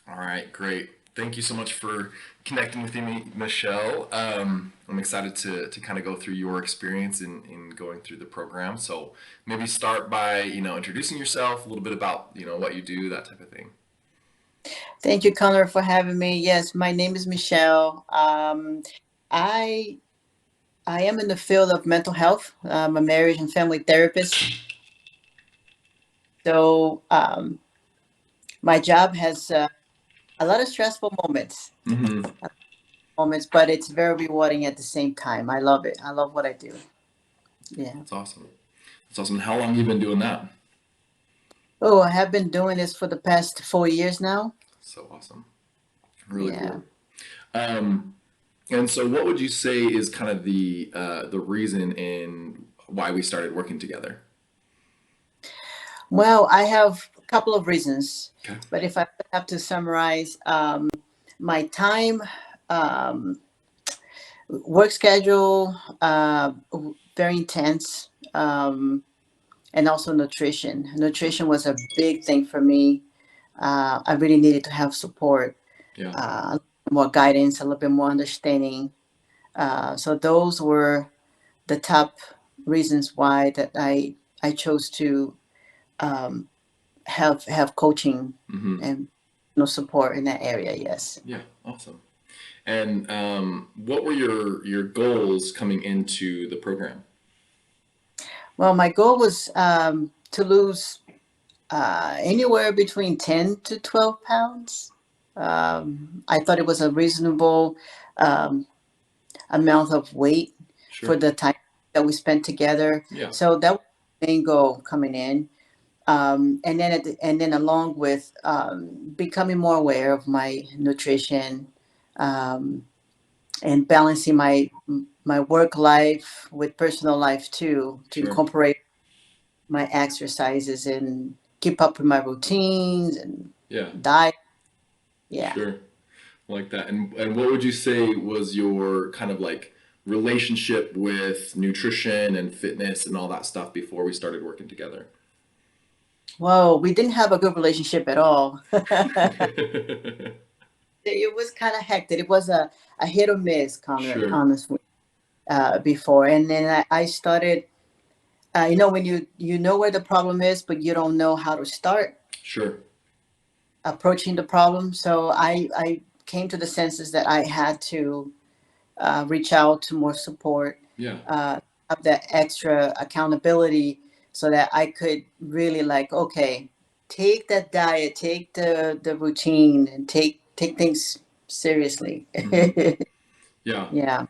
All right, great. Thank you so much for connecting with me, Michelle. I'm excited to kind of go through your experience in going through the program. So maybe start by, introducing yourself, a little bit about, what you do, that type of thing. Thank you, Connor, for having me. Yes, my name is Michelle. I I am in the field of mental health. I'm a marriage and family therapist. So my job has a lot of stressful Mm-hmm. moments, but it's very rewarding at the same time. I love it. I love what I do. Yeah. That's awesome. That's awesome. How long have you been doing that? Oh, I have been doing this for the past 4 years now. So awesome. Really Yeah. cool. Um, and so what would you say is kind of the reason in why we started working together? Well, I have a couple of reasons, Okay. but if I have to summarize, my time. Um, Work schedule, very intense, and also nutrition. Nutrition was a big thing for me. I really needed to have support, Yeah. more guidance, a little bit more understanding. So those were the top reasons why that I chose to um, have coaching Mm-hmm. and support in that area. Yes. Yeah. Awesome. And what were your goals coming into the program? Well, my goal was to lose anywhere between 10 to 12 pounds. I thought it was a reasonable um, amount of weight for Sure. the time that we spent together. Yeah. So that was the main goal coming in. And then along with becoming more aware of my nutrition, um, and balancing my work life with personal life too, to Sure. incorporate my exercises and keep up with my routines and Yeah. diet. Yeah. Sure. Like that. And what would you say was your kind of like relationship with nutrition and fitness and all that stuff before we started working together? Well, we didn't have a good relationship at all. It was kind of hectic. It was a hit or miss, Connor, Sure. honestly, before. And then I started, when you know where the problem is, but you don't know how to start Sure. approaching the problem. So I came to the senses that I had to reach out to more support, Yeah. have that extra accountability so that I could really like, okay, take that diet, take the routine and take things seriously. Mm-hmm. Yeah. Yeah.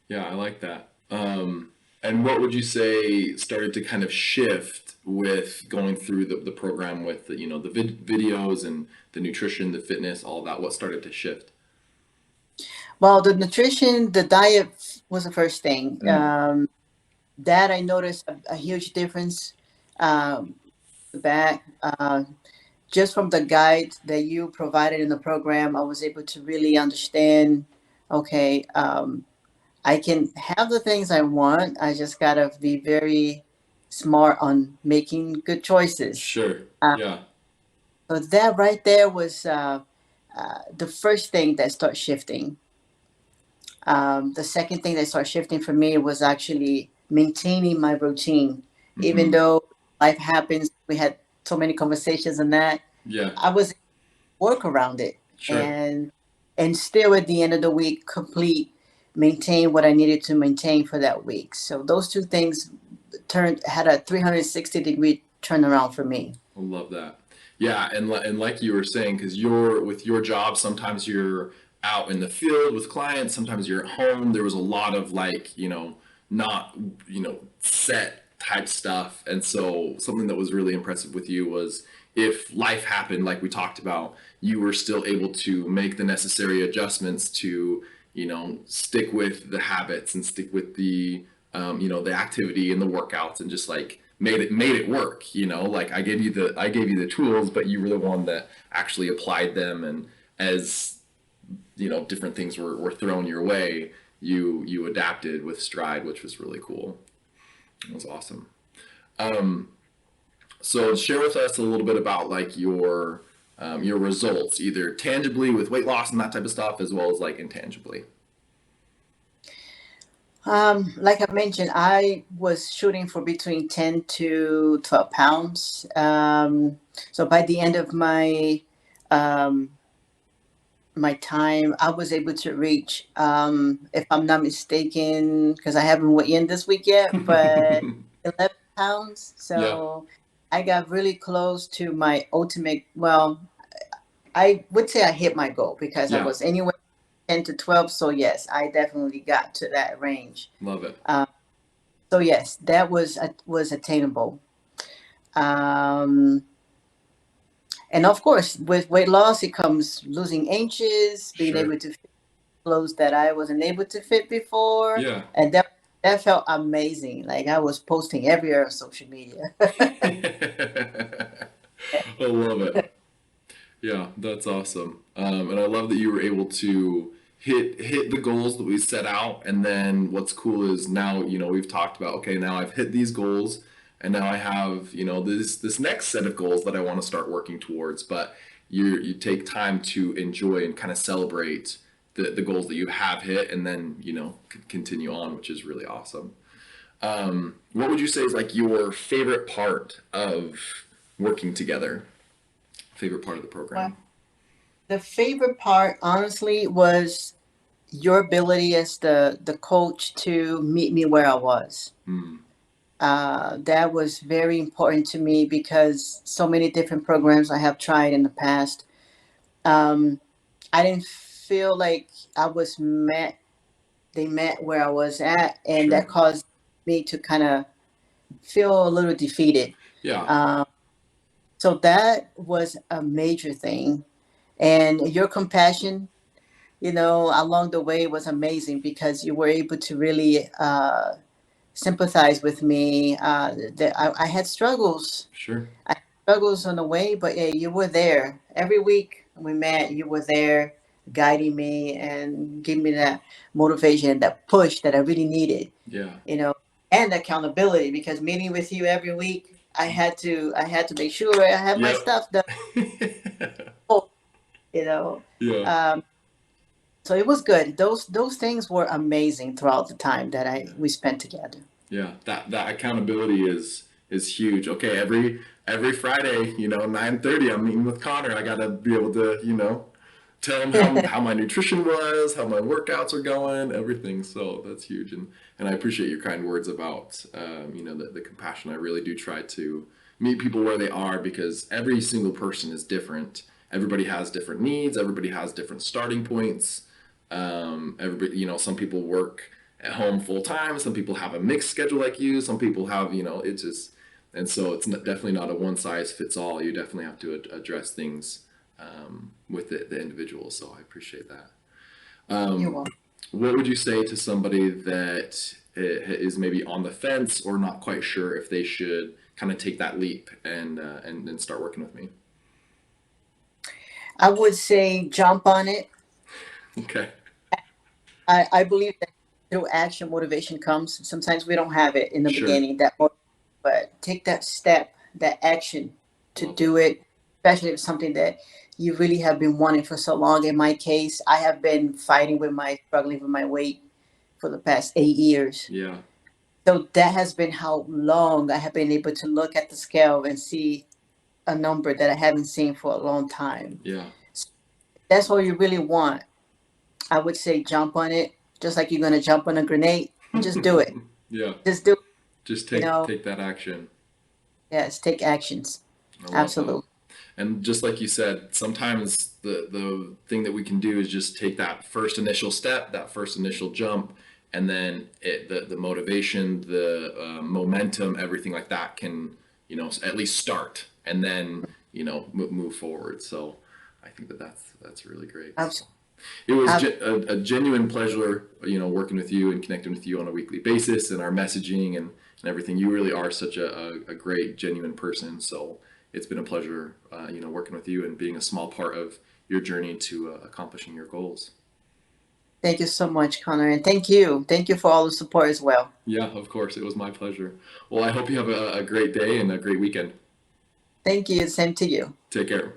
Yeah, I like that. And what would you say started to kind of shift with going through the program with the, the videos and the nutrition, the fitness, all that? What started to shift? Well, the nutrition, the diet was the first thing. Mm. That I noticed a huge difference. Um, back just from the guide that you provided in the program, I was able to really understand. Okay, I can have the things I want. I just gotta be very smart on making good choices. Sure. Uh, Yeah. so that right there was the first thing that started shifting. The second thing that started shifting for me was actually maintaining my routine. Even Mm-hmm. though life happens, we had so many conversations and that Yeah. I was work around it Sure. and still at the end of the week maintain what I needed to maintain for that week. So those two things turned had a 360-degree turnaround for me. I love that. Yeah, and like you were saying, because you're with your job, sometimes you're out in the field with clients, sometimes you're at home. There was a lot of like, not set type stuff, and so something that was really impressive with you was if life happened, like we talked about, you were still able to make the necessary adjustments to stick with the habits and stick with the activity and the workouts and just like made it work. Like I gave you the tools, but you were the one that actually applied them, and as different things were thrown your way, you adapted with stride, which was really cool. It was awesome. um, so share with us a little bit about like your your results, either tangibly with weight loss and that type of stuff, as well as like intangibly? Like I mentioned, I was shooting for between 10 to 12 pounds. So by the end of um, my time, I was able to reach, if I'm not mistaken, because I haven't weighed in this week yet, but 11 pounds. Yeah, So I got really close to my ultimate. Well, I would say I hit my goal because I yeah, was anywhere 10 to 12. So yes, I definitely got to that range. love it. Um, so yes, that was attainable. Um, and of course, with weight loss, it comes losing inches, being Sure. able to fit clothes that I wasn't able to fit before, Yeah. and that felt amazing. Like I was posting everywhere on social media. I love it. Yeah, that's awesome. And I love that you were able to hit the goals that we set out. And then what's cool is now, we've talked about, okay, now I've hit these goals, and now I have, this next set of goals that I want to start working towards. But you take time to enjoy and kind of celebrate the goals that you have hit, and then, continue on, which is really awesome. What would you say is like your favorite part of working together? Favorite part of the Well, program? the favorite part, honestly, was your ability as the coach to meet me where I was. Hmm. That was very important to me because so many different programs I have tried in the past, um, I didn't feel like I was met. They met where I was at, and that Sure. caused me to kind of feel a little defeated. Yeah. Um, so that was a major thing, and your compassion, along the way was amazing because you were able to really sympathize with me. That I had struggles. Sure. I had struggles on the way, but yeah, you were there every week we met. You were there, guiding me and giving me that motivation, that push that I really needed. Yeah. You know, and accountability because meeting with you every week, I had to make sure I have my Yep. stuff done. You know, Yeah. um, so it was good. Those things were amazing throughout the time that I we spent together. Yeah. That accountability is huge. Okay, every Friday, 9:30, I'm meeting with Connor. I gotta be able to, tell him how my nutrition was, how my workouts are going, everything. So that's huge, and I appreciate your kind words about the compassion. I really do try to meet people where they are, because every single person is different. Everybody has different needs. Everybody has different starting points. Everybody, some people work at home full time. Some people have a mixed schedule like you. Some people have, it's just, and so it's definitely not a one size fits all. You definitely have to address things with the individual. So I appreciate that. You're Um, welcome. what would you say to somebody that is maybe on the fence or not quite sure if they should kind of take that leap and start working with me? I would say jump on it. Okay. I believe that through action, motivation comes. Sometimes we don't have it in the Sure. beginning, but take that step, that action to Love it. do it, especially if it's something that you really have been wanting for so long. In my case, I have been struggling with my weight for the past 8 years. Yeah. So that has been how long I have been able to look at the scale and see a number that I haven't seen for a long time. Yeah. That's what you really want. I would say jump on it, just like you're gonna jump on a grenade. Just do it. Yeah. Just do it. Just You take know, take that action. yes, take actions. I love that. Absolutely. And just like you said, sometimes the thing that we can do is just take that first initial step, that first initial jump, and then the motivation, the momentum, everything like that can, at least start, and then, move forward. So I think that's really great. So Abs- it was ab- a genuine pleasure, working with you and connecting with you on a weekly basis, and our messaging and everything. You really are such a great, genuine person. So it's been a pleasure, working with you and being a small part of your journey to accomplishing your goals. Thank you so much, Connor, and thank you. Thank you for all the support as well. Yeah, of course. It was my pleasure. Well, I hope you have a great day and a great weekend. Thank you. Same to you. Take care.